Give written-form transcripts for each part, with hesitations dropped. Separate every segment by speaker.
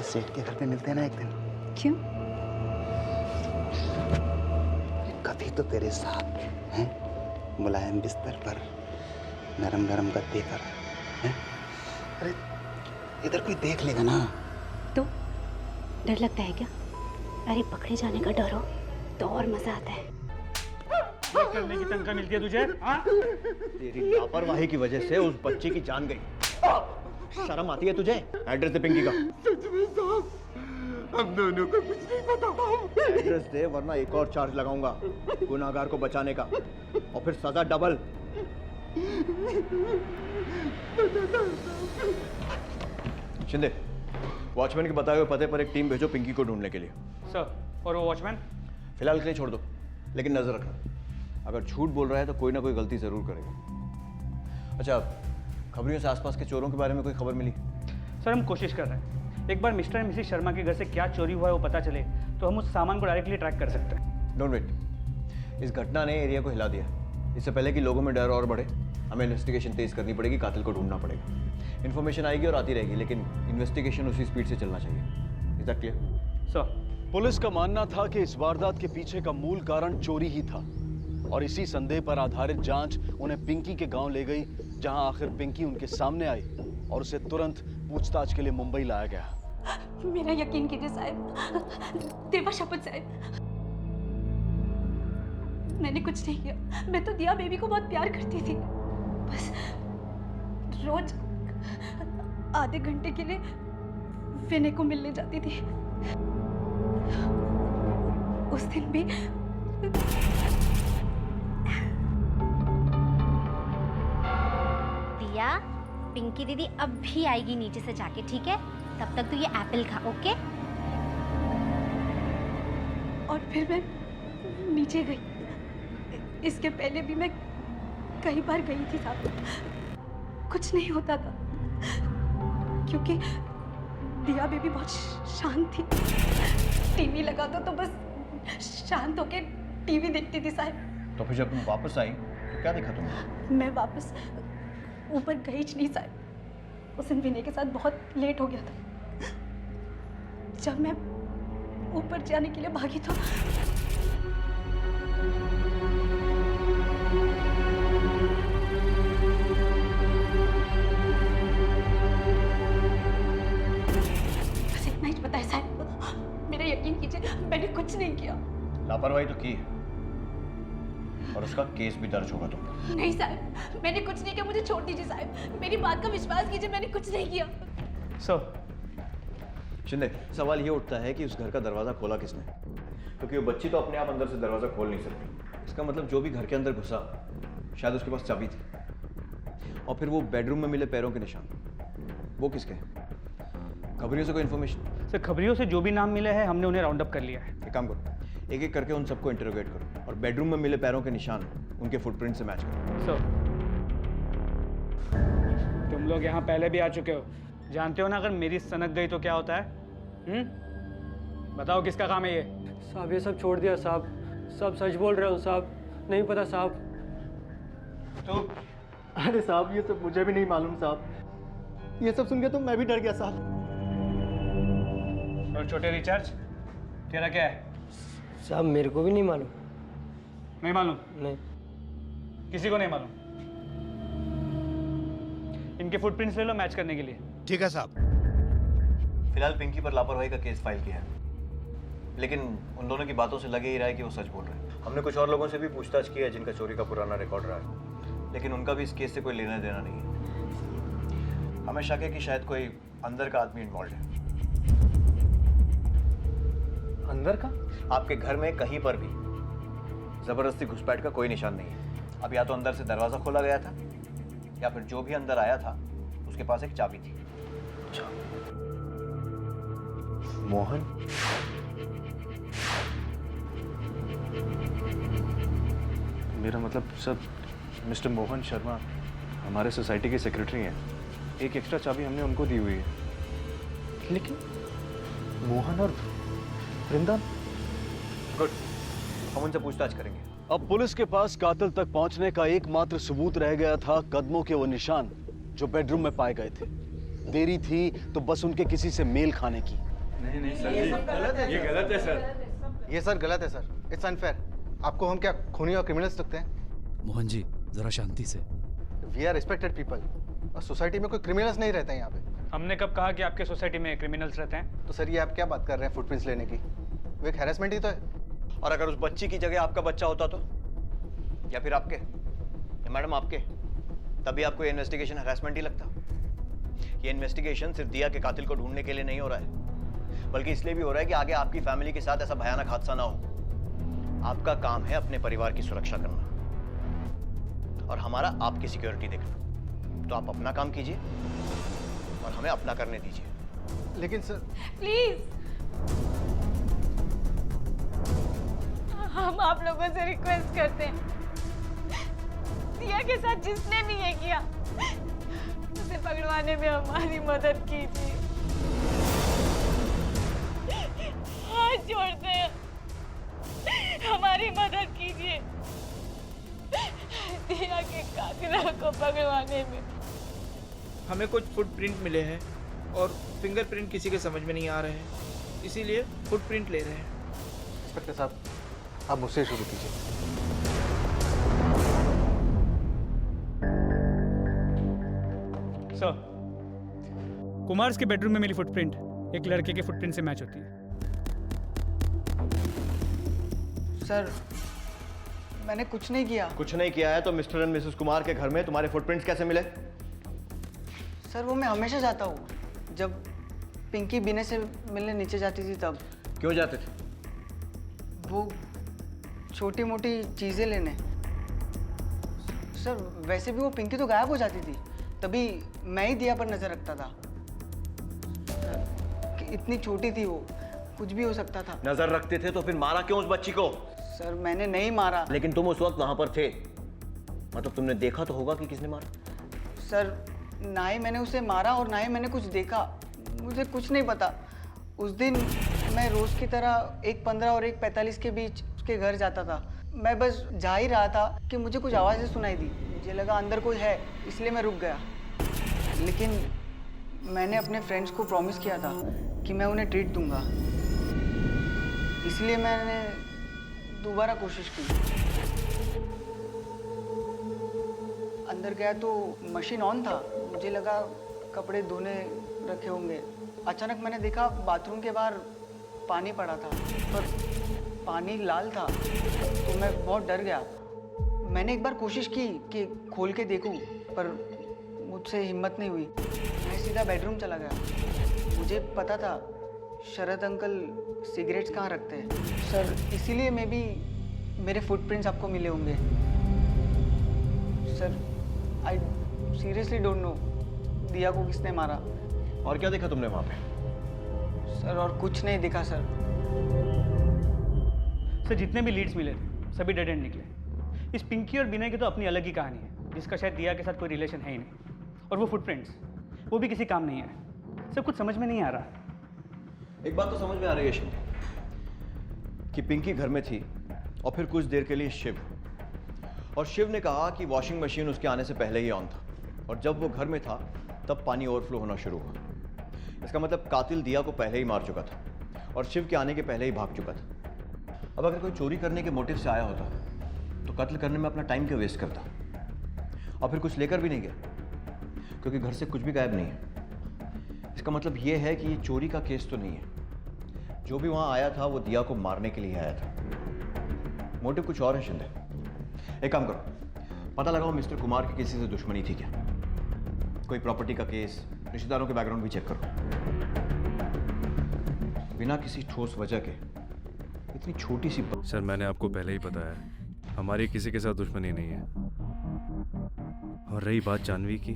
Speaker 1: सेठ के घर पे मिलते हैं ना एक दिन।
Speaker 2: क्यों?
Speaker 1: कभी तो तेरे साथ हैं, मुलायम बिस्तर पर नरम नरम गद्दे पर हैं? अरे इधर कोई देख लेगा ना
Speaker 2: तो डर लगता है क्या? अरे पकड़े जाने का डर हो तो और मजा आता है।
Speaker 3: ये करने की तनख्वाह मिलती है तुझे? हाँ?
Speaker 4: तेरी लापरवाही की वजह से उस बच्चे की जान गई। शर्म आती है तुझे? एड्रेस दे पिंकी का।
Speaker 5: सच में साहब, हम दोनों को कुछ नहीं पता।
Speaker 4: एड्रेस दे वरना एक और चार्ज लगाऊंगा गुनाहगार को बचाने का, और फिर सजा डबल। शिंदे, वॉचमैन के बताए हुए पते पर एक टीम भेजो पिंकी को ढूंढने के लिए।
Speaker 3: सर, और वो वॉचमैन?
Speaker 4: फिलहाल के लिए छोड़ दो, लेकिन नजर रखना, अगर झूठ बोल रहा है तो कोई ना कोई गलती जरूर करेगा। अच्छा, खबरियों से आसपास के चोरों के बारे में कोई खबर मिली?
Speaker 3: सर, हम कोशिश कर रहे हैं। एक बार मिस्टर एंड मिसेस शर्मा के घर से क्या चोरी हुआ है वो पता चले तो हम उस सामान को डायरेक्टली ट्रैक कर सकते हैं।
Speaker 4: डोंट वेट, इस घटना ने एरिया को हिला दिया। इससे पहले कि लोगों में डर और बढ़े, हमें इन्वेस्टिगेशन तेज करनी पड़ेगी, कातिल को ढूंढना पड़ेगा। इन्फॉर्मेशन आएगी और आती रहेगी, लेकिन इन्वेस्टिगेशन उसी स्पीड से चलना चाहिए। Is that clear?
Speaker 3: Sir,
Speaker 6: police का मानना था कि इस वारदात के पीछे का मूल कारण चोरी ही था, और इसी संदेह पर आधारित जांच उन्हें पिंकी के गांव ले गई, जहां आखिर पिंकी उनके सामने आई और उसे तुरंत पूछताछ के लिए मुंबई लाया गया।
Speaker 2: मेरा यकीन कीजिए साहब, देवा शपथ साहब, मैंने कुछ नहीं किया। मैं तो दिया बेबी को बहुत प्यार करती थी, बस रोज आधे घंटे के लिए विनय को मिलने जाती थी। उस दिन भी
Speaker 7: दिया, पिंकी दीदी अब भी आएगी नीचे से जाके, ठीक है? तब तक तू ये एप्पल खा, ओके?
Speaker 2: और फिर मैं नीचे गई। इसके पहले भी मैं कई बार गई थी साहब, कुछ नहीं होता था, क्योंकि दिया बेबी बहुत शांत थी। टीवी लगा दो तो बस शांत होके टीवी देखती थी साहब।
Speaker 4: तो फिर जब तुम वापस आई तो क्या देखा तुमने?
Speaker 2: मैं वापस ऊपर गई नहीं साहब, उस दिन विनय के साथ बहुत लेट हो गया था। जब मैं ऊपर जाने के लिए भागी तो बस इतना ही पता है साहब, मेरा यकीन कीजिए, मैंने कुछ नहीं किया।
Speaker 4: लापरवाही तो की है, और उसका केस भी दर्ज होगा तुम पर।
Speaker 2: नहीं साहब, मैंने कुछ नहीं किया, मुझे छोड़ दीजिए साहब, मेरी बात का विश्वास कीजिए, मैंने कुछ नहीं किया।
Speaker 3: सर,
Speaker 4: शिंदे, सवाल ये उठता है कि उस घर का दरवाजा खोला किसने? क्योंकि वो बच्ची तो अपने आप अंदर से दरवाजा खोल नहीं सकती। इसका मतलब जो भी घर के अंदर घुसा, शायद उसके पास चाबी थी। और फिर वो बेडरूम में मिले पैरों के निशान, वो किसके हैं? खबरियों से कोई इन्फॉर्मेशन?
Speaker 3: सर, खबरियों से जो भी नाम मिले हैं हमने उन्हें राउंड अप कर लिया है।
Speaker 4: एक काम करो, एक एक करके उन सबको इंटरोगेट करो, और बेडरूम में मिले पैरों के निशान उनके फुटप्रिंट से मैच करो।
Speaker 3: सर, तुम लोग यहाँ पहले भी आ चुके हो, जानते हो ना अगर मेरी सनक गई तो क्या होता है? बताओ किसका काम है ये?
Speaker 8: साहब ये सब छोड़ दिया साहब, सब सच बोल रहे हो साहब, नहीं पता साहब।
Speaker 3: तो
Speaker 8: अरे साहब ये सब मुझे भी नहीं मालूम साहब, ये सब सुन के तो मैं भी डर गया साहब।
Speaker 3: और छोटे रिचार्ज, तेरा क्या है?
Speaker 8: साहब मेरे को भी नहीं मालूम।
Speaker 3: नहीं मालूम?
Speaker 8: नहीं।
Speaker 3: किसी को नहीं मालूम? इनके फुटप्रिंट्स ले लो मैच करने के लिए।
Speaker 1: ठीक है साहब।
Speaker 4: फिलहाल पिंकी पर लापरवाही का केस फाइल किया है, लेकिन उन दोनों की बातों से लगे ही रहा है कि वो सच बोल रहे हैं। हमने कुछ और लोगों से भी पूछताछ की है जिनका चोरी का पुराना रिकॉर्ड रहा है, लेकिन उनका भी इस केस से कोई लेना देना नहीं है। हमें शक है कि शायद कोई अंदर का आदमी इन्वॉल्व है।
Speaker 8: अंदर का?
Speaker 4: आपके घर में कहीं पर भी जबरदस्ती घुसपैठ का कोई निशान नहीं है। अब या तो अंदर से दरवाजा खोला गया था, या फिर जो भी अंदर आया था उसके पास एक चाबी थी।
Speaker 1: मोहन?
Speaker 9: मेरा मतलब सर, मिस्टर मोहन शर्मा हमारे सोसाइटी के सेक्रेटरी हैं। एक एक्स्ट्रा चाबी हमने उनको दी हुई है।
Speaker 1: लेकिन मोहन और वृंदा?
Speaker 4: गुड, हम उनसे पूछताछ करेंगे।
Speaker 6: अब पुलिस के पास कातिल तक पहुंचने का एकमात्र सबूत रह गया था कदमों के वो निशान जो बेडरूम में पाए गए थे। देरी थी तो बस उनके किसी से मेल खाने की।
Speaker 9: नहीं नहीं सर, ये गलत है सर।
Speaker 8: ये सर गलत है सर, इट्स अनफेयर। आपको हम क्या खूनी और क्रिमिनल्स लगते हैं?
Speaker 10: मोहन जी जरा शांति से।
Speaker 8: वी आर रिस्पेक्टेड पीपल और सोसाइटी में कोई क्रिमिनल्स नहीं रहते हैं यहाँ पे।
Speaker 3: हमने कब कहा कि आपके सोसाइटी में क्रिमिनल्स रहते हैं?
Speaker 8: तो सर ये आप क्या बात कर रहे हैं फुटप्रिंट्स लेने की? वो एक हैरेसमेंट ही तो है।
Speaker 4: और अगर उस बच्ची की जगह आपका बच्चा होता तो, या फिर आपके, या मैडम आपके, तभी आपको ये इन्वेस्टिगेशन हैरेसमेंट ही लगता। ये इन्वेस्टिगेशन सिर्फ दिया के कातिल को ढूंढने के लिए नहीं हो रहा है, बल्कि इसलिए भी हो रहा है कि आगे आपकी फैमिली के साथ ऐसा भयानक हादसा ना हो। आपका काम है अपने परिवार की सुरक्षा करना और हमारा आपकी सिक्योरिटी देखना। तो आप अपना काम कीजिए और हमें अपना करने दीजिए।
Speaker 8: लेकिन सर
Speaker 2: प्लीज, हम आप लोगों से रिक्वेस्ट करते हैं, दिया के साथ जिसने भी ये किया उसे पकड़वाने में हमारी मदद कीजिए। हाथ जोड़ते हैं, हमारी मदद कीजिए दिया के कातिलों को पकड़वाने में।
Speaker 11: हमें कुछ फुटप्रिंट मिले हैं और फिंगरप्रिंट किसी के समझ में नहीं आ रहे हैं, इसीलिए फुटप्रिंट ले रहे हैं।
Speaker 8: इंस्पेक्टर साहब, आप मुझसे शुरू कीजिए।
Speaker 3: सर, कुमार्स के बेडरूम में मिली फुटप्रिंट एक लड़के के फुटप्रिंट से मैच होती है।
Speaker 11: सर, मैंने कुछ नहीं किया।
Speaker 4: कुछ नहीं किया है तो मिस्टर एंड मिसेस कुमार के घर में तुम्हारे फुटप्रिंट्स कैसे मिले?
Speaker 11: सर, वो मैं हमेशा जाता हूँ, जब पिंकी बीने से मिलने नीचे जाती थी तब।
Speaker 4: क्यों जाते थे?
Speaker 11: वो छोटी मोटी चीज़ें लेने। सर, वैसे भी वो पिंकी तो गायब हो जाती थी, तभी मैं ही दिया पर नजर रखता था। कि इतनी छोटी थी वो, कुछ भी हो सकता था।
Speaker 4: नजर रखते थे तो फिर मारा क्यों उस बच्ची को?
Speaker 11: सर, मैंने नहीं मारा।
Speaker 4: लेकिन तुम उस वक्त वहां पर थे, मतलब तुमने देखा तो होगा कि किसने मारा।
Speaker 11: सर, ना ही मैंने उसे मारा और ना ही मैंने कुछ देखा, मुझे कुछ नहीं पता। उस दिन मैं रोज की तरह 1:15 और 1:45 के बीच उसके घर जाता था। मैं बस जा ही रहा था कि मुझे कुछ आवाज़ें सुनाई दी। मुझे लगा अंदर कोई है, इसलिए मैं रुक गया। लेकिन मैंने अपने फ्रेंड्स को प्रॉमिस किया था कि मैं उन्हें ट्रीट दूंगा, इसलिए मैंने दोबारा कोशिश की। अंदर गया तो मशीन ऑन था, मुझे लगा कपड़े धोने रखे होंगे। अचानक मैंने देखा बाथरूम के बाहर पानी पड़ा था, पर पानी लाल था, तो मैं बहुत डर गया। मैंने एक बार कोशिश की कि खोल के देखूं, पर मुझसे हिम्मत नहीं हुई। मैं सीधा बेडरूम चला गया। मुझे पता था शरद अंकल सिगरेट्स कहाँ रखते हैं। सर, इसीलिए मैं भी मेरे फुटप्रिंट्स आपको मिले होंगे। Sir, I seriously don't know दिया को किसने मारा।
Speaker 4: और क्या देखा तुमने वहां पे?
Speaker 11: सर, और कुछ नहीं दिखा सर।
Speaker 3: सर, जितने भी लीड्स मिले सभी डेड एंड निकले। इस पिंकी और बिना की तो अपनी अलग ही कहानी है, जिसका शायद दिया के साथ कोई रिलेशन है ही नहीं। और वो फुटप्रिंट्स, वो भी किसी काम नहीं है। सब कुछ समझ में नहीं आ रहा।
Speaker 4: एक बात तो समझ में आ रही है शिंदे, कि पिंकी घर में थी और फिर कुछ देर के लिए शिव, और शिव ने कहा कि वॉशिंग मशीन उसके आने से पहले ही ऑन था, और जब वो घर में था तब पानी ओवरफ्लो होना शुरू हुआ। इसका मतलब कातिल दिया को पहले ही मार चुका था और शिव के आने के पहले ही भाग चुका था। अब अगर कोई चोरी करने के मोटिव से आया होता तो कत्ल करने में अपना टाइम क्यों वेस्ट करता, और फिर कुछ लेकर भी नहीं गया, क्योंकि घर से कुछ भी गायब नहीं है। इसका मतलब ये है कि ये चोरी का केस तो नहीं है। जो भी वहां आया था वो दिया को मारने के लिए आया था। मोटिव कुछ और है शिंदे। एक काम करो, पता लगाओ मिस्टर कुमार की किसी से दुश्मनी थी क्या, कोई प्रॉपर्टी का केस, रिश्तेदारों के बैकग्राउंड भी चेक करो। बिना किसी ठोस वजह के इतनी छोटी सी
Speaker 9: सर, मैंने आपको पहले ही बताया, हमारी किसी के साथ दुश्मनी नहीं है। और रही बात जानवी की,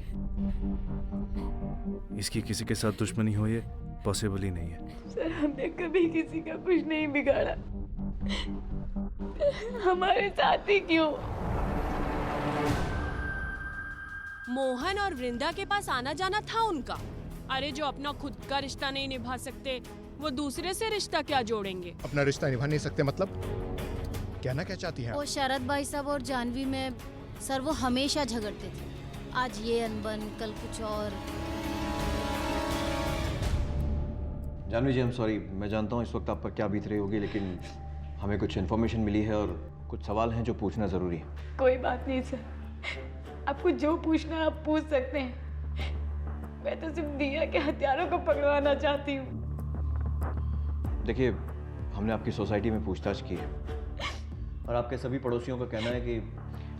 Speaker 9: इसकी किसी के साथ दुश्मनी हो ये पॉसिबल ही नहीं है।
Speaker 2: सर, हमने कभी किसी का कुछ नहीं बिगाड़ा, हमारे साथ ही क्यों?
Speaker 12: मोहन और वृंदा के पास आना जाना था उनका। अरे जो अपना खुद का रिश्ता नहीं निभा सकते, वो दूसरे से रिश्ता क्या जोड़ेंगे?
Speaker 13: अपना रिश्ता निभा नहीं सकते मतलब? कहना क्या चाहती हैं?
Speaker 14: वो शरद भाई साहब और जानवी में सर वो हमेशा झगड़ते थे। आज ये अनबन, कल कुछ और।
Speaker 4: जानवी जी, I'm sorry, मैं जानता हूँ इस वक्त आप पर क्या बीत रही होगी, लेकिन हमें कुछ इन्फॉर्मेशन मिली है और कुछ सवाल हैं जो पूछना ज़रूरी है।
Speaker 2: कोई बात नहीं सर, आपको जो पूछना है आप पूछ सकते हैं। मैं तो सिर्फ दिया के हथियारों को पकड़वाना चाहती हूँ।
Speaker 4: देखिए, हमने आपकी सोसाइटी में पूछताछ की है और आपके सभी पड़ोसियों का कहना है कि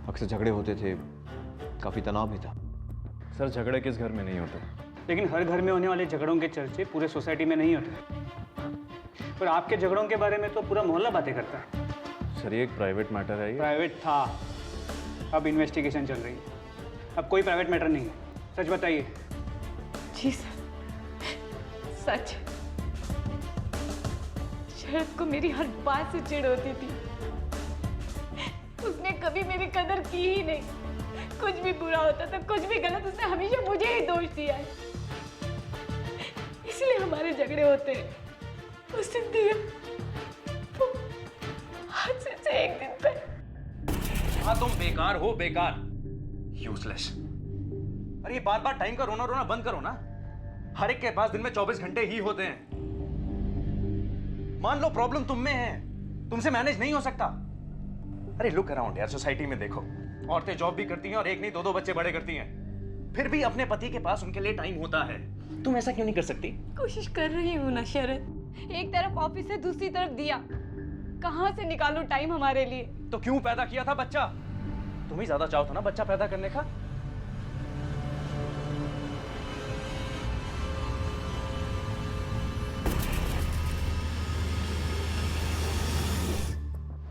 Speaker 4: अक्सर झगड़े होते थे, काफ़ी तनाव भी था।
Speaker 9: सर, झगड़े किस घर में नहीं होते,
Speaker 3: लेकिन हर घर में होने वाले झगड़ों के चर्चे पूरे सोसाइटी में नहीं होते। पर आपके झगड़ों के बारे में तो पूरा मोहल्ला बातें करता है।
Speaker 9: सर ये एक प्राइवेट मैटर है। ये
Speaker 3: प्राइवेट था, अब इन्वेस्टिगेशन चल रही है। अब कोई प्राइवेट मैटर नहीं है, सच बताइए।
Speaker 2: जी सर, सच। शरद को मेरी हर बात से चिढ़ होती थी। उसने कभी मेरी कदर की ही नहीं। कुछ भी बुरा होता था, कुछ भी गलत, उसने हमेशा मुझे ही दोष दिया है। इसलिए हमारे झगड़े होते हैं। उस दिन दिया तो आज से एक दिन पहले।
Speaker 15: हाँ, तुम बेकार हो, बेकार, यूजलेस। अरे ये बार बार टाइम का रोना रोना बंद करो ना। हर एक के पास दिन में 24 घंटे ही होते हैं। मान लो प्रॉब्लम तुम में है, तुमसे मैनेज नहीं हो सकता। अरे लुक अराउंड यार, सोसाइटी में देखो, औरतें जॉब भी करती हैं और एक नहीं दो दो बच्चे बड़े करती हैं, फिर भी अपने पति के पास उनके लिए टाइम होता है। तुम ऐसा क्यों नहीं कर सकती?
Speaker 2: कोशिश कर रही हूँ ना शरद, एक तरफ ऑफिस है, दूसरी तरफ दिया। कहाँ से निकालूं टाइम हमारे लिए?
Speaker 15: तो क्यों पैदा किया था बच्चा? तुम ही ज्यादा चाहो था ना बच्चा पैदा करने का।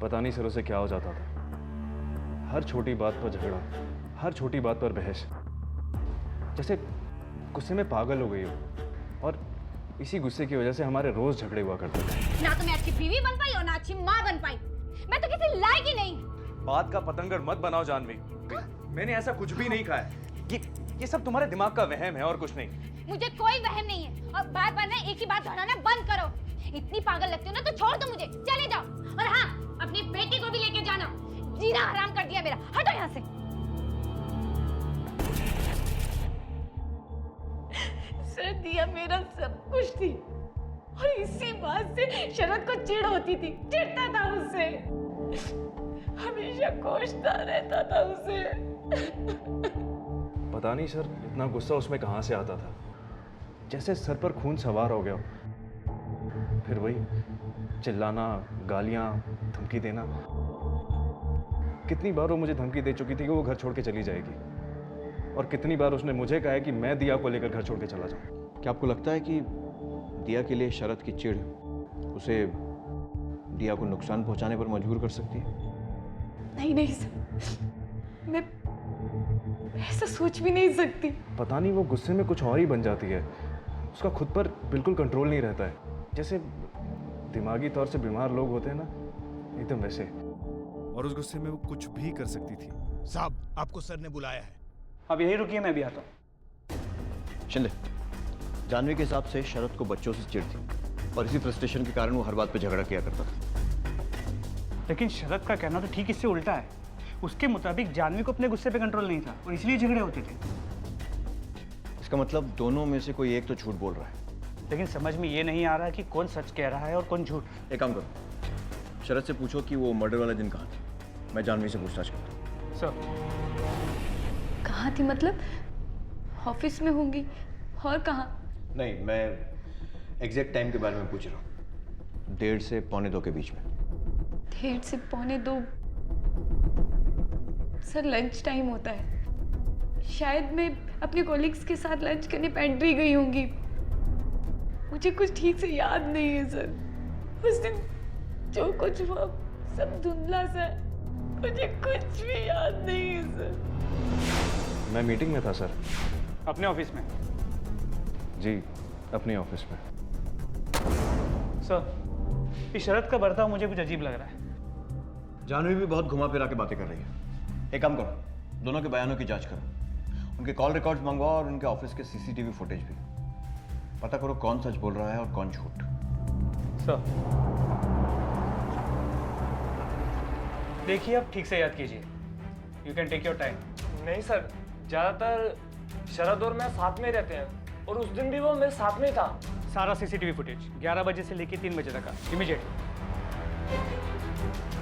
Speaker 9: पता नहीं सर उसे क्या हो जाता था। हर छोटी बात पर झगड़ा, हर छोटी बात पर बहस, जैसे गुस्से में पागल हो गई हो। और इसी गुस्से की वजह से हमारे रोज झगड़े हुआ करते थे।
Speaker 7: ना तो मैं अच्छी बीवी बन पाई और ना अच्छी माँ बन पाई। मैं तो किसी लायक ही नहीं।
Speaker 15: बात का पतंगर मत बनाओ जानवी। मैंने ऐसा कुछ भी नहीं कहा है। ये सब तुम्हारे दिमाग का वहम है और कुछ नहीं।
Speaker 7: मुझे कोई वहम नहीं है और बार बार ना एक ही बात दोहराना बंद करो। इतनी पागल लगती हो ना तो छोड़ दो मुझे, चले जाओ। और हाँ, अपनी बेटी को भी लेके जाना। जीना हराम कर दिया मेरा, हटो यहाँ से।
Speaker 2: सर दिया मेरा सब कुछ थी और इसी बात से शरद को चिढ़ होती थी। चिढ़ता था उससे, हमेशा कोसता रहता था उसे।
Speaker 9: पता नहीं सर इतना गुस्सा उसमें कहाँ से आता था, जैसे सर पर खून सवार हो गया। फिर वही चिल्लाना, गालियाँ, धमकी देना। कितनी बार वो मुझे धमकी दे चुकी थी कि वो घर छोड़ के चली जाएगी, और कितनी बार उसने मुझे कहा है कि मैं दिया को लेकर घर छोड़ के चला जाऊं।
Speaker 4: क्या आपको लगता है कि दिया के लिए शरद की चिढ़ उसे दिया को नुकसान पहुंचाने पर मजबूर कर सकती है?
Speaker 2: नहीं नहीं सर, मैं ऐसा सोच भी नहीं सकती।
Speaker 9: पता नहीं वो गुस्से में कुछ और ही बन जाती है। उसका खुद पर बिल्कुल कंट्रोल नहीं रहता है, जैसे दिमागी तौर से बीमार लोग होते हैं ना, एकदम वैसे।
Speaker 13: और उस गुस्से में वो कुछ भी कर सकती थी। साहब, आपको सर ने बुलाया है।
Speaker 3: अब यही रुकिए, मैं भी आता हूँ।
Speaker 4: शिंदे, जानवी के हिसाब से शरद को बच्चों से चिढ़ थी और इसी फ्रस्ट्रेशन के कारण वो हर बात पे झगड़ा किया करता था।
Speaker 3: लेकिन शरद का कहना तो ठीक इससे उल्टा है। उसके मुताबिक जानवी को अपने गुस्से पे कंट्रोल नहीं था और इसलिए झगड़े होते थे।
Speaker 4: इसका मतलब दोनों में से कोई एक तो झूठ बोल रहा है।
Speaker 3: लेकिन समझ में ये नहीं आ रहा कि कौन सच कह रहा है और कौन झूठ।
Speaker 4: एक काम करो, शरद से पूछो कि वो मर्डर वाला दिन कहाँ थी। मैं जानवी से पूछताछ करता हूँ।
Speaker 3: सर
Speaker 2: कहाँ थी मतलब? ऑफिस में होंगी, और कहाँ?
Speaker 4: नहीं, मैं एग्जैक्ट टाइम के बारे में पूछ रहा हूँ। 1:30 से 1:45 के बीच में।
Speaker 2: 1:30 से 1:45? सर लंच टाइम होता है। शायद मैं अपने कॉलीग्स के साथ लंच करने पेंट्री गई होंगी। मुझे कुछ ठीक से याद नहीं है सर। उस दिन जो कुछ हुआ सब धुंधला सा है। मुझे कुछ भी याद नहीं है सर।
Speaker 9: मैं मीटिंग में था सर।
Speaker 3: अपने ऑफिस में?
Speaker 9: जी, अपने ऑफिस में।
Speaker 3: सर, इस शरद का बर्ताव मुझे कुछ अजीब लग रहा है।
Speaker 4: जानवी भी बहुत घुमा फिरा के बातें कर रही है। एक काम करो, दोनों के बयानों की जांच करो, उनके कॉल रिकॉर्ड्स मंगवाओ और उनके ऑफिस के सीसीटीवी फुटेज भी। पता करो कौन सच बोल रहा है और कौन झूठ।
Speaker 3: सर देखिए, आप ठीक से याद कीजिए। You can take your time.
Speaker 16: नहीं सर, ज़्यादातर शरद और मैं साथ में रहते हैं और उस दिन भी वो मेरे साथ में था।
Speaker 3: सारा सीसीटीवी फुटेज 11 बजे से लेकर 3 बजे तक का इमीडिएट।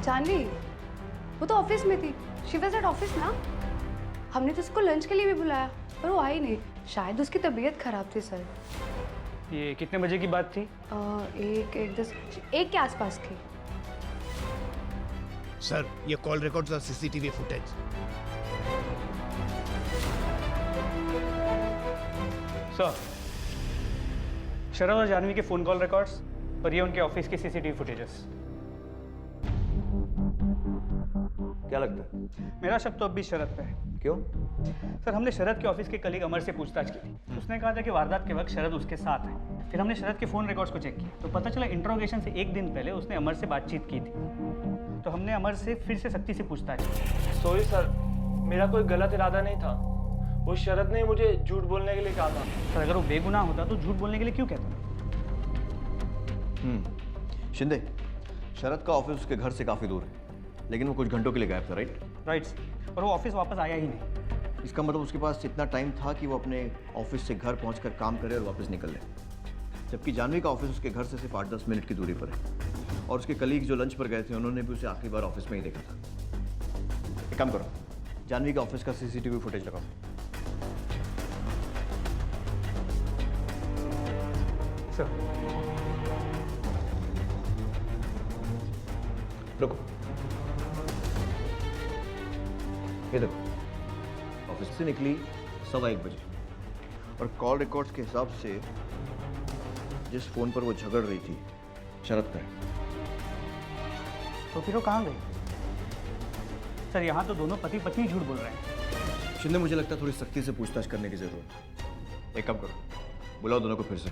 Speaker 2: जानवी वो तो ऑफिस में थी, शी वाज एट ऑफिस ना। हमने तो उसको लंच के लिए भी बुलाया पर वो आई नहीं, शायद उसकी तबीयत खराब थी सर।
Speaker 3: ये कितने बजे की बात थी?
Speaker 2: 1 के आसपास थी।
Speaker 13: सर ये कॉल रिकॉर्ड्स और सीसीटीवी फुटेज।
Speaker 3: सर, शरद और जानवी के फोन कॉल रिकॉर्ड्स और ये उनके ऑफिस के सीसीटीवी फुटेजेस।
Speaker 4: क्या लगता है?
Speaker 3: मेरा शक तो अब भी शरद पे है।
Speaker 4: क्यों?
Speaker 3: सर, हमने शरद के ऑफिस के कलीग अमर से पूछताछ की थी। उसने कहा था कि वारदात के वक्त शरद उसके साथ है। फिर हमने शरद के फ़ोन रिकॉर्ड्स को चेक किया तो पता चला इंट्रोगेशन से 1 दिन पहले उसने अमर से बातचीत की थी। तो हमने अमर से फिर से सख्ती से पूछताछ की।
Speaker 9: सॉरी सर, मेरा कोई गलत इरादा नहीं था। वो शरद ने मुझे झूठ बोलने के लिए कहा था।
Speaker 3: सर, अगर वो बेगुनाह होता तो झूठ बोलने के लिए क्यों कहता?
Speaker 4: शिंदे, शरद का ऑफिस उसके घर से काफ़ी दूर है, लेकिन वो कुछ घंटों के लिए गायब था, राइट?
Speaker 3: राइट, और वो ऑफिस वापस आया ही नहीं।
Speaker 4: इसका मतलब उसके पास इतना टाइम था कि वो अपने ऑफिस से घर पहुंचकर काम करे और वापस निकल ले, जबकि जानवी का ऑफिस उसके घर से सिर्फ 8-10 मिनट की दूरी पर है। और उसके कलीग जो लंच पर गए थे उन्होंने भी उसे आखिरी बार ऑफिस में ही देखा था। एक काम करो, जानवी का ऑफिस का सीसीटीवी फुटेज लगाओ।
Speaker 3: सर,
Speaker 4: रुको, ये देखो, ऑफिस से निकली 1:15 बजे और कॉल रिकॉर्ड्स के हिसाब से जिस फोन पर वो झगड़ रही थी शरद का है।
Speaker 3: तो फिर वो कहाँ गई? सर, यहाँ तो दोनों पति पत्नी झूठ बोल रहे हैं।
Speaker 4: शिंदे, मुझे लगता है थोड़ी सख्ती से पूछताछ करने की जरूरत है। एक काम करो, बुलाओ दोनों को फिर से।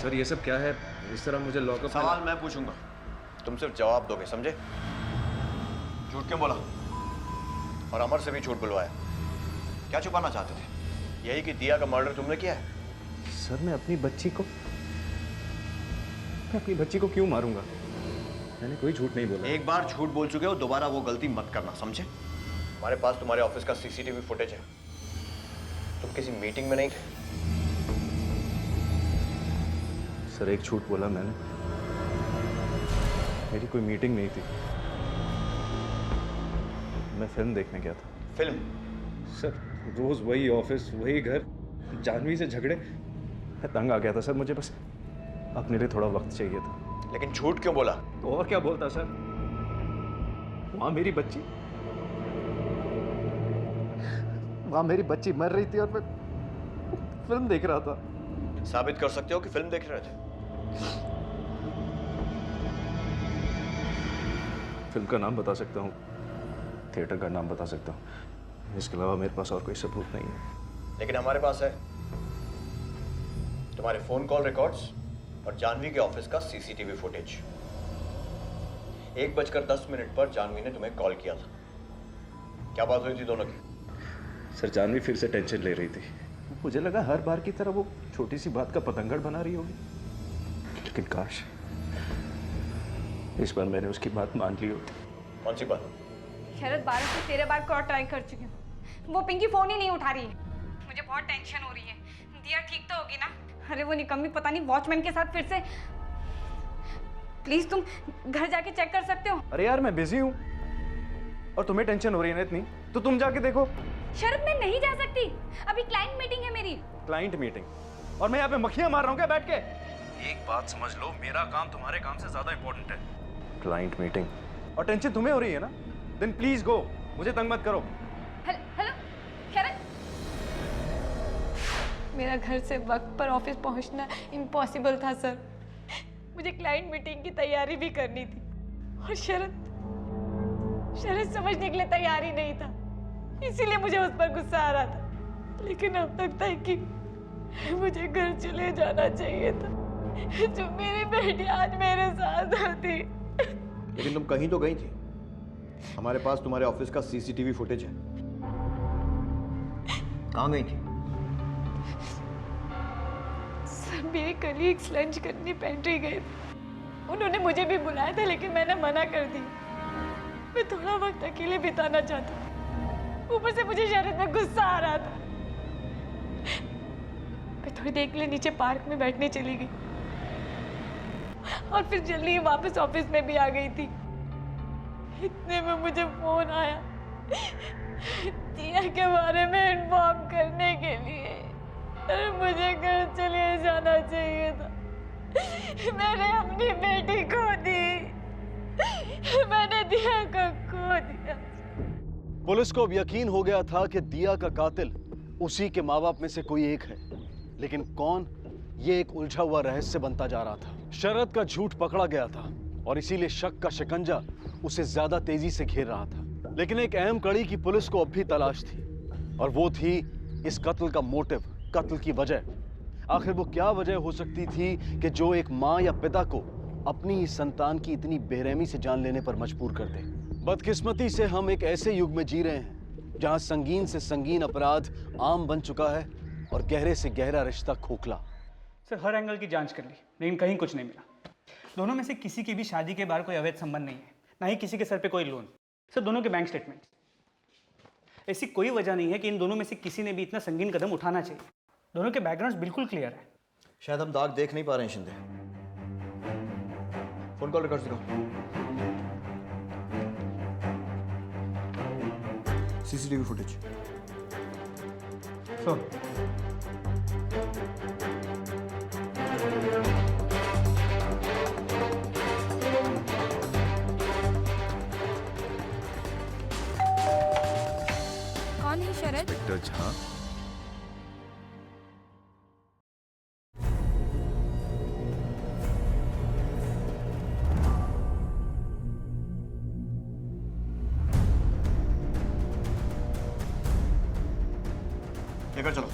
Speaker 9: सर, ये सब क्या है? इस तरह मुझे लॉकअप।
Speaker 4: सवाल मैं पूछूंगा, तुम सिर्फ जवाब दोगे, समझे? झूठ क्यों बोला और अमर से भी झूठ बुलवाया? क्या छुपाना चाहते थे? यही कि दिया का मर्डर तुमने किया है?
Speaker 9: सर, मैं अपनी बच्ची को क्यों मारूंगा? मैंने कोई झूठ नहीं बोला।
Speaker 4: एक बार झूठ बोल चुके हो, दोबारा वो गलती मत करना, समझे? हमारे पास तुम्हारे ऑफिस का सीसीटीवी फुटेज है। तुम किसी मीटिंग में नहीं थे।
Speaker 9: सर, एक झूठ बोला मैंने। मेरी कोई मीटिंग नहीं थी, मैं फिल्म देखने गया था।
Speaker 4: फिल्म?
Speaker 9: सर, रोज वही ऑफिस, वही घर, जानवी से झगड़े, मैं तंग आ गया था सर। मुझे बस अपने लिए थोड़ा वक्त चाहिए था।
Speaker 4: लेकिन झूठ क्यों बोला?
Speaker 9: तो और क्या बोलता सर? वहां मेरी बच्ची मर रही थी और मैं फिल्म देख रहा था।
Speaker 4: साबित कर सकते हो कि फिल्म देख रहे थे?
Speaker 9: फिल्म का नाम बता सकता हूँ, थिएटर का नाम बता सकता हूँ, इसके अलावा मेरे पास और कोई सबूत नहीं है।
Speaker 4: लेकिन हमारे पास है तुम्हारे फोन कॉल रिकॉर्ड्स और जानवी के ऑफिस का सीसीटीवी फुटेज। 1:10 पर जानवी ने तुम्हें कॉल किया था। क्या बात हुई थी दोनों की?
Speaker 9: सर, जानवी फिर से टेंशन ले रही थी। मुझे लगा हर बार की तरह वो छोटी सी बात का पतंगड़ बना रही होगी, लेकिन काश इस बार मैंने उसकी बात मान ली होती।
Speaker 4: कौन सी बात?
Speaker 7: शरद 12 से 13 बार कॉल ट्राई कर चुकी हूँ, वो पिंकी फोन ही नहीं उठा रही है। मुझे बहुत टेंशन हो रही है। दिया ठीक तो होगी ना? अरे वो निकम्मी पता नहीं वॉचमैन के साथ फिर से। प्लीज तुम घर जाके चेक कर सकते हो?
Speaker 9: अरे यार, मैं बिजी हूँ और तुम्हें टेंशन हो रही है ना इतनी, तो तुम जाके देखो।
Speaker 7: शरद, मैं नहीं जा सकती, अभी क्लाइंट मीटिंग है मेरी।
Speaker 9: Client meeting? और मैं यहाँ पे मक्खियाँ मार रहा हूँ क्या बैठ के? एक बात समझ लो, मेरा काम तुम्हारे काम से ज्यादा इंपॉर्टेंट है। क्लाइंट मीटिंग और टेंशन तुम्हें हो रही है ना? देन प्लीज गो, मुझे तंग मत करो।
Speaker 7: हेलो शरद,
Speaker 2: मेरा घर से वक्त पर ऑफिस पहुंचना इम्पॉसिबल था सर।
Speaker 12: मुझे क्लाइंट मीटिंग की तैयारी भी करनी थी और शरद समझने के लिए तैयार ही नहीं था, इसीलिए मुझे उस पर गुस्सा आ रहा था। लेकिन अब लगता है कि मुझे घर चले जाना चाहिए था, जो मेरी बेटी आज मेरे साथ होती।
Speaker 4: लेकिन तुम कहीं तो गई थी। हमारे पास तुम्हारे ऑफिस का सीसीटीवी फुटेज है। कहाँ गई थी?
Speaker 12: सर, मेरे कलीग्स लंच करने पेंट्री गए थे। उन्होंने मुझे भी बुलाया था, लेकिन मैंने मना कर दी। मैं थोड़ा वक्त अकेले बिताना चाहती थी। ऊपर से मुझे शरद में गुस्सा आ रहा था। मैं थोड़ी देर के लिए नीचे पार्क में बैठने चली गई और फिर जल्दी ही वापस ऑफिस में भी आ गई थी। इतने में मुझे फोन आया दिया के बारे में इन्फॉर्म करने के लिए। अरे मुझे घर चले जाना चाहिए था। मैंने अपनी बेटी खो दी, मैंने दिया को खो दिया।
Speaker 6: पुलिस को अब यकीन हो गया था कि दिया का कातिल उसी के माँ बाप में से कोई एक है, लेकिन कौन, ये एक उलझा हुआ रहस्य बनता जा रहा था। शरद का झूठ पकड़ा गया था और इसीलिए शक का शिकंजा उसे ज्यादा तेजी से घेर रहा था। लेकिन एक अहम कड़ी की पुलिस को अब भी तलाश थी और वो थी इस कत्ल का मोटिव, कत्ल की वजह। आखिर वो क्या वजह हो सकती थी कि जो एक माँ या पिता को अपनी ही संतान की इतनी बेरहमी से जान लेने पर मजबूर कर दे। बदकिस्मती से हम एक ऐसे युग में जी रहे हैं जहां संगीन से संगीन अपराध आम बन चुका है और गहरे से गहरा रिश्ता खोखला।
Speaker 3: सर हर एंगल की जांच कर ली लेकिन कहीं कुछ नहीं मिला। दोनों में से किसी की भी शादी के बाहर कोई अवैध संबंध नहीं है, ना ही किसी के सर पे कोई लोन। सर दोनों के बैंक स्टेटमेंट। ऐसी कोई वजह नहीं है कि इन दोनों में से किसी ने भी इतना संगीन कदम उठाना चाहिए। दोनों के बैकग्राउंड बिल्कुल क्लियर है।
Speaker 4: शायद हम दाग देख नहीं पा रहे हैं शिंदे। फोन कॉल रिकॉर्ड्स दिखाओ। CCTV footage.
Speaker 7: कौन है शरद?
Speaker 13: विक्टर झा।
Speaker 4: लेकर चलो।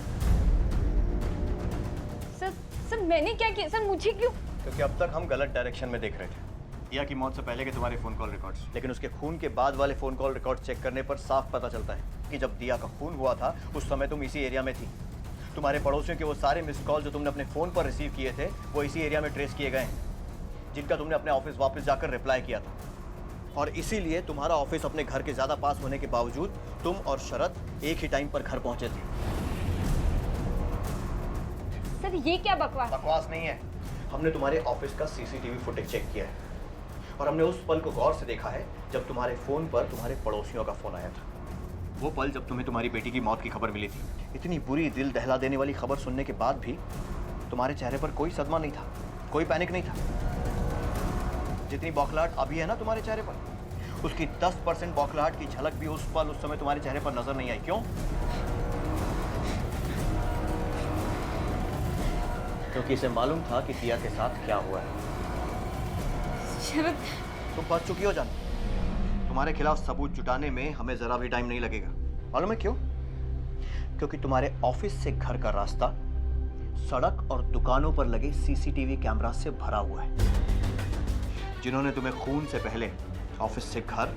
Speaker 7: सर मैंने क्या किया? सर मुझे क्यों?
Speaker 4: क्योंकि अब तक हम गलत डायरेक्शन में देख रहे थे। दिया की मौत से पहले के तुम्हारे फोन कॉल रिकॉर्ड्स, लेकिन उसके खून के बाद वाले फोन कॉल रिकॉर्ड चेक करने पर साफ पता चलता है कि जब दिया का खून हुआ था उस समय तुम इसी एरिया में थी। तुम्हारे पड़ोसियों के वो सारे मिस कॉल जो तुमने अपने फोन पर रिसीव किए थे वो इसी एरिया में ट्रेस किए गए हैं, जिनका तुमने अपने ऑफिस वापस जाकर रिप्लाई किया था। और इसीलिए तुम्हारा ऑफिस अपने घर के ज्यादा पास होने के बावजूद तुम और शरद एक ही टाइम पर घर पहुंचे थे।
Speaker 7: सर ये क्या बकवास?
Speaker 4: बकवास नहीं है। हमने तुम्हारे ऑफिस का सीसीटीवी फुटेज चेक किया है और हमने उस पल को गौर से देखा है जब तुम्हारे फोन पर तुम्हारे पड़ोसियों का फोन आया था। वो पल जब तुम्हें तुम्हारी बेटी की मौत की खबर मिली थी। इतनी बुरी, दिल दहला देने वाली खबर सुनने के बाद भी तुम्हारे चेहरे पर कोई सदमा नहीं था, कोई पैनिक नहीं था। जितनी बौखलाहट अभी है ना तुम्हारे चेहरे पर, उसकी 10% बौखलाहट की झलक भी उस पल, उस समय तुम्हारे चेहरे पर नजर नहीं आई। क्यों? क्योंकि इसे मालूम था कि दिया के साथ क्या हुआ है।
Speaker 7: शरद,
Speaker 4: तुम फंस चुकी हो जान। तुम्हारे खिलाफ सबूत जुटाने में हमें जरा भी टाइम नहीं लगेगा। मालूम है क्यों? क्योंकि तुम्हारे ऑफिस से घर का रास्ता सड़क और दुकानों पर लगे सीसीटीवी कैमरा से भरा हुआ है, जिन्होंने तुम्हें खून से पहले ऑफिस से घर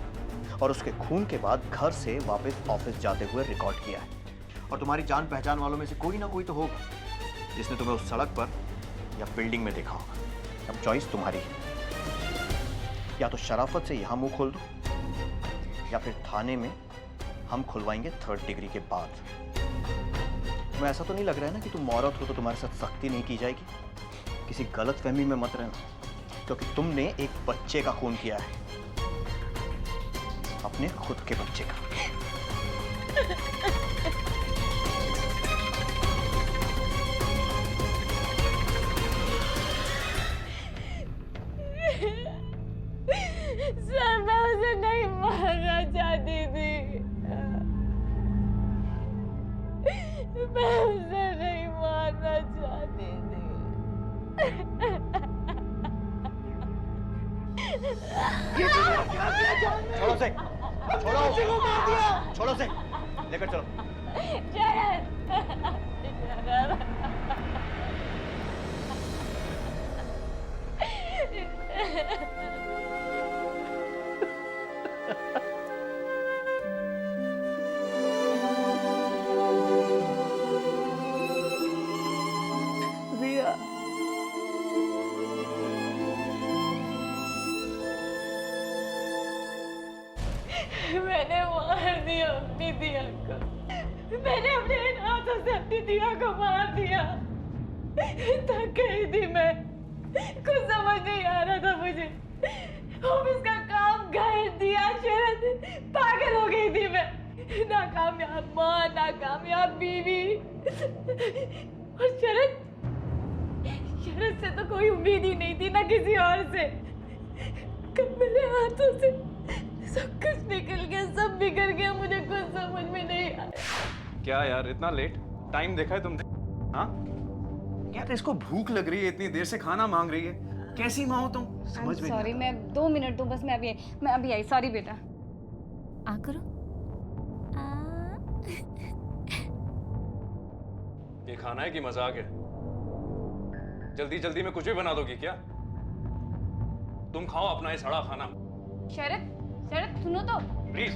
Speaker 4: और उसके खून के बाद घर से वापस ऑफिस जाते हुए रिकॉर्ड किया है। और तुम्हारी जान पहचान वालों में से कोई ना कोई तो होगा जिसने तुम्हें उस सड़क पर या बिल्डिंग में देखा होगा। अब चॉइस तुम्हारी है, या तो शराफत से यहां मुंह खोल दो या फिर थाने में हम खुलवाएंगे 3rd डिग्री के बाद। तुम्हें ऐसा तो नहीं लग रहा है ना कि तुम औरत हो तो तुम्हारे साथ सख्ती नहीं की जाएगी? किसी गलत फहमी में मत रहना, क्योंकि तुमने एक बच्चे का खून किया है, अपने खुद के बच्चे का।
Speaker 12: सर मैं उसे नहीं मारना चाहती थी, मैं उसे नहीं मारना चाहती थी।
Speaker 4: ये क्या किया जाने? छोड़ो से, छोड़ो से, लेकर चलो।
Speaker 12: दिया, मैंने मार दिया अपनी दिया को। मैंने अपने इन हाथों से अपनी दिया को मार दिया। थक गई थी मैं, कुछ समझ नहीं आ रहा था मुझे। ऑफिस का काम, घर, दिया, शरद, पागल हो गई थी मैं। नाकामयाब माँ, नाकामयाब बीवी, और शरद से तो कोई उम्मीद ही नहीं थी, ना किसी और से। कब मेरे हाथों से सब कुछ निकल गया, सब बिगड़ गया, मुझे कुछ समझ में नहीं आया।
Speaker 15: क्या यार इतना लेट? टाइम देखा है तुमने? हाँ यार, इसको भूख लग रही है, इतनी देर से खाना मांग रही है। कैसी माँ हो तुम? समझ में
Speaker 7: सॉरी, मैं 2 मिनट दूं बस, मैं अभी आई। सॉरी बेटा।
Speaker 14: आ करो।
Speaker 9: ये खाना है कि मजाक है? जल्दी जल्दी में कुछ भी बना दोगी क्या? तुम खाओ अपना ये सड़ा खाना।
Speaker 7: शरद सुनो तो।
Speaker 9: प्लीज।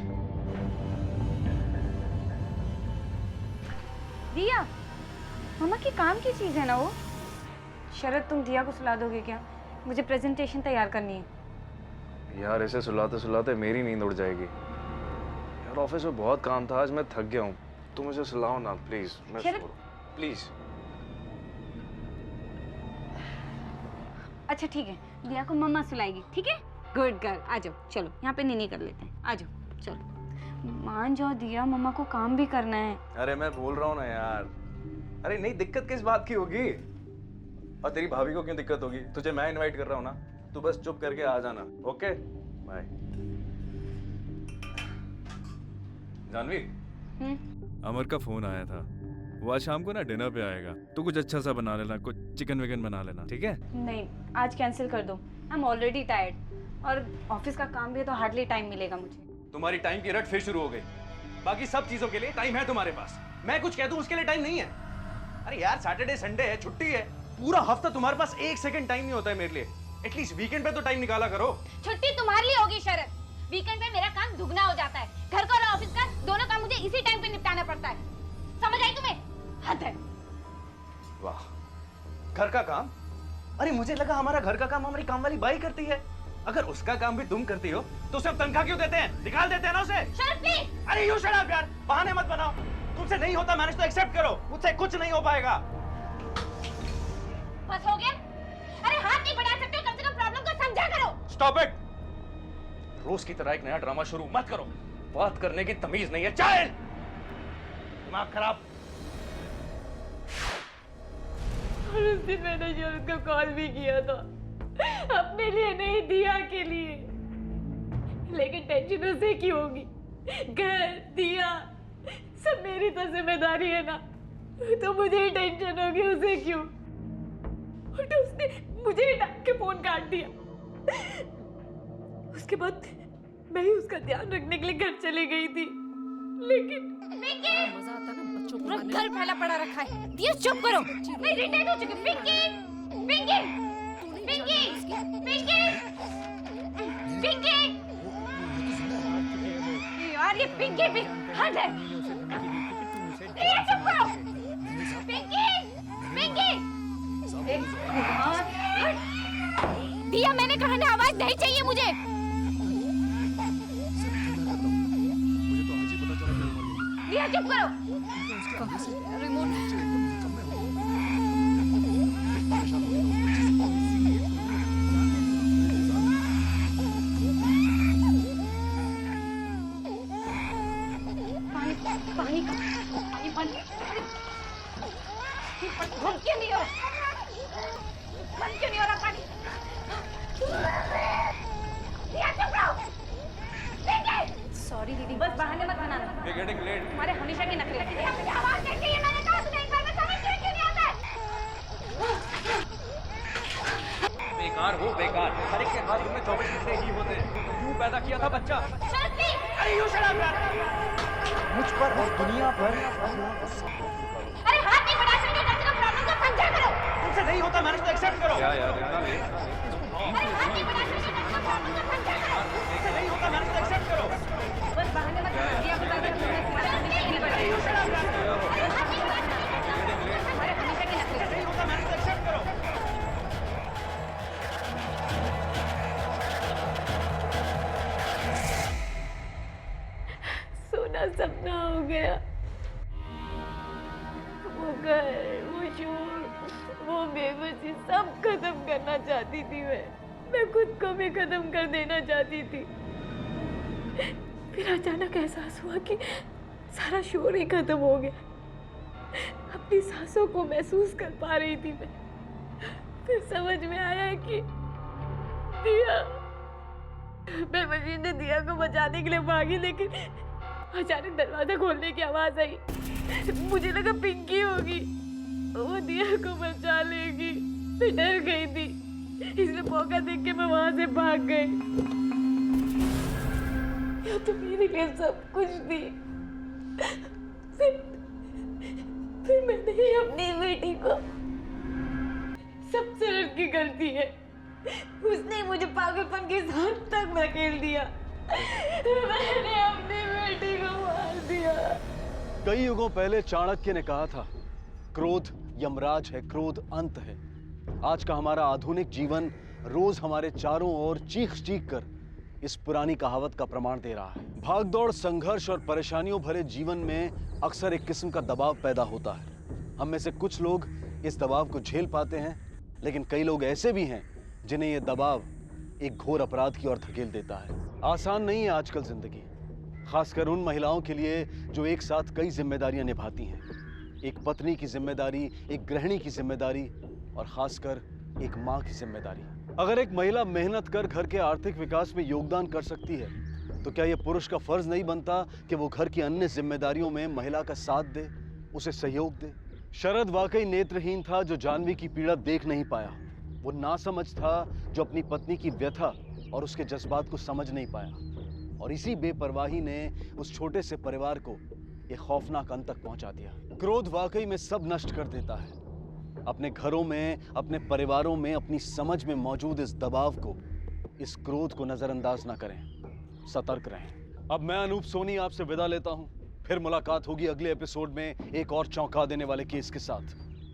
Speaker 7: दिया, मामा की काम की चीज है ना वो। शरद तुम दिया को सुला दोगे क्या? मुझे प्रेजेंटेशन तैयार करनी है।
Speaker 9: यार ऐसे सुलाते सुलाते मेरी नींद उड़ जाएगी। यार ऑफिस में बहुत काम था, आज मैं थक गया हूँ। तुम मुझे सुलाओ ना प्लीज। मैं प्लीज।
Speaker 7: अच्छा ठीक है, दिया को मम्मा सुलाएगी, ठीक है? गुड गर्ल, आ जाओ, चलो यहाँ पे नीनी कर लेते हैं। आ जाओ, चलो मान जाओ दिया, मम्मा को काम भी करना है।
Speaker 9: अरे मैं बोल रहा हूँ ना यार। अरे नहीं, दिक्कत किस बात की होगी? और तेरी भाभी को क्यों दिक्कत होगी? तुझे मैं इनवाइट कर रहा हूँ ना, तू बस चुप करके आ जाना। Okay bye. जानवी,
Speaker 16: अमर का फोन आया था, वो आज शाम को ना डिनर पे आएगा। तो कुछ अच्छा सा बना लेना, कुछ चिकन विकन बना लेना, ठीक है?
Speaker 7: नहीं, आज कैंसिल कर दो। आई एम ऑलरेडी टायर्ड और ऑफिस का काम भी है तो हार्डली टाइम मिलेगा मुझे।
Speaker 15: तुम्हारी टाइम की रट फिर शुरू हो गई। बाकी सब चीजों के लिए टाइम है तुम्हारे पास, मैं कुछ कह दूं उसके लिए टाइम नहीं है। अरे यार सैटरडे संडे है, छुट्टी है, पूरा हफ्ता तुम्हारे पास 1 सेकंड टाइम नहीं होता है मेरे लिए। एटलीस्ट वीकेंड पे तो टाइम निकाला करो।
Speaker 14: छुट्टी तुम्हारे लिए होगी शरद, वीकेंड पे मेरा काम दुगना हो जाता है। घर का और ऑफिस का दोनों काम मुझे इसी टाइम पे निपटाना पड़ता है। समझ आई तुम्हें? हद है।
Speaker 15: वाह, घर का काम? अरे मुझे लगा हमारा घर का काम हमारी काम वाली बाई करती है। अगर उसका काम भी तुम करती हो तो उसे तनख्वाह क्यों देते हैं? निकाल देते हैं ना उसे।
Speaker 14: शरद प्लीज।
Speaker 15: अरे यू शट अप यार, बहाने मत बनाओ। तुमसे नहीं होता मैनेज तो एक्सेप्ट करो, मुझसे कुछ नहीं हो पाएगा।
Speaker 14: बस हो गया? अरे हाथ नहीं बढ़ा सकते, कम से कम प्रॉब्लम को समझा करो।
Speaker 15: Stop it. रोज की तरह एक नया ड्रामा शुरू मत करो। बात करने की तमीज नहीं है। चाइल्ड, दिमाग खराब।
Speaker 12: और उस दिन मैंने शरद को कॉल भी किया था, अपने लिए नहीं दिया के लिए। लेकिन टेंशन उसे क्यों होगी? घर, दिया सब मेरी तो जिम्मेदारी है ना, तो मुझे ही टेंशन होगी, उसे क्यों? और तो उसने मुझे ही डांट के फोन काट दिया। उसके बाद मैं ही उसका ध्यान रखने के लिए घर चली गई थी, लेकिन
Speaker 14: मजा आता ना बच्चों को। घर फैला पड़ा रखा है। दिया चुप करो, मैं रिटायर हो चुकी। पिंकी, पिंकी, पिंकी, पिंकी, पिंकी।
Speaker 7: यार ये पिंकी भी हद है।
Speaker 14: दिया चुप करो। पिंकी, पिंकी। दिया मैंने कहा ना, आवाज नहीं चाहिए मुझे। दिया चुप करो। रिमोट
Speaker 7: पानी पानी पानी पानी बंद क्यों नहीं हो रहा? बंद क्यों नहीं हो रहा पानी? दिया चुप रहो। सॉरी दीदी, बस बहाने मत बनाना।
Speaker 9: We're getting late.
Speaker 7: तुम्हारे हमेशा की नकली।
Speaker 14: आवाज नहीं चाहिए, मैंने कहा तुम्हें एक बार में समझ क्यों नहीं आता है?
Speaker 15: बेकार हो बेकार। हर एक के हाथ में 24 घंटे ही होते हैं। क्यों पैदा किया था बच्चा? अरे यू शट अप यार। मुझ पर और दुनिया पर
Speaker 14: अरे हाथ नहीं बढ़ा सकते, कम से कम प्रॉब्लम को समझा करो।
Speaker 15: तुमसे नहीं होता मैनेज तो एक्सेप्ट करो।
Speaker 9: क्या यार इतना लेट?
Speaker 14: अरे हाथ नहीं बढ़ा सकते, कम से कम प्रॉब्लम को समझा करो।
Speaker 15: तुमसे नहीं होता मैनेज तो एक्सेप्ट करो।
Speaker 7: बस बहाने मत बनाना। दिया बता दे तुम्हारे हमेशा की नकली।
Speaker 15: यू शट अप यार।
Speaker 7: तुम्हारे हमेशा की नकली।
Speaker 15: नहीं होता मैनेज तो एक्सेप्ट करो।
Speaker 12: सोना सपना हो गया। वो घर, वो शोर, वो बेबसी सब खत्म करना चाहती थी मैं खुद को भी खत्म कर देना चाहती थी। फिर अचानक एहसास हुआ कि सारा शोर ही खत्म हो गया। अपनी सांसों को महसूस कर पा रही थी मैं। फिर समझ में आया कि दिया, मैं मशीन ने दिया को बचाने के लिए भागी, लेकिन अचानक दरवाजा खोलने की आवाज आई। मुझे लगा पिंकी होगी, वो दिया को बचा लेगी। मैं डर गई थी, इसलिए मौका देख के मैं वहां से भाग गई। या तो मेरे लिए सब कुछ थी, फिर मैंने ही अपनी बेटी को, सबसे लड़की गलती है, उसने मुझे पागलपन के साथ तक धकेल दिया। मैंने अपनी बेटी को मार दिया।
Speaker 6: कई युगों पहले चाणक्य ने कहा था, क्रोध यमराज है, क्रोध अंत है। आज का हमारा आधुनिक जीवन रोज हमारे चारों ओर चीख चीख कर इस पुरानी कहावत का प्रमाण दे रहा है। भागदौड़, संघर्ष और परेशानियों भरे जीवन में अक्सर एक किस्म का दबाव पैदा होता है। हम में से कुछ लोग इस दबाव को झेल पाते हैं, लेकिन कई लोग ऐसे भी हैं जिन्हें यह दबाव एक घोर अपराध की ओर धकेल देता है। आसान नहीं है आजकल जिंदगी, खासकर उन महिलाओं के लिए जो एक साथ कई जिम्मेदारियां निभाती हैं। एक पत्नी की जिम्मेदारी, एक गृहिणी की जिम्मेदारी और खासकर एक माँ की जिम्मेदारी। अगर एक महिला मेहनत कर घर के आर्थिक विकास में योगदान कर सकती है, तो क्या यह पुरुष का फर्ज नहीं बनता कि वो घर की अन्य जिम्मेदारियों में महिला का साथ दे, उसे सहयोग दे? शरद वाकई नेत्रहीन था जो जानवी की पीड़ा देख नहीं पाया। वो नासमझ था जो अपनी पत्नी की व्यथा और उसके जज्बात को समझ नहीं पाया। और इसी बेपरवाही ने उस छोटे से परिवार को एक खौफनाक अंत तक पहुंचा दिया। क्रोध वाकई में सब नष्ट कर देता है। अपने घरों में, अपने परिवारों में अपनी समझ में मौजूद इस दबाव को, इस क्रोध को नजरअंदाज ना करें, सतर्क रहें। अब मैं अनूप सोनी आपसे विदा लेता हूं। फिर मुलाकात होगी अगले एपिसोड में एक और चौंका देने वाले केस के साथ।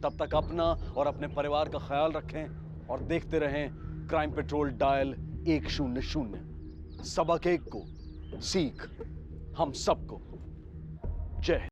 Speaker 6: तब तक अपना और अपने परिवार का ख्याल रखें और देखते रहें क्राइम पेट्रोल डायल 100। सबक एक को, सीख हम सबको। जय हिंद।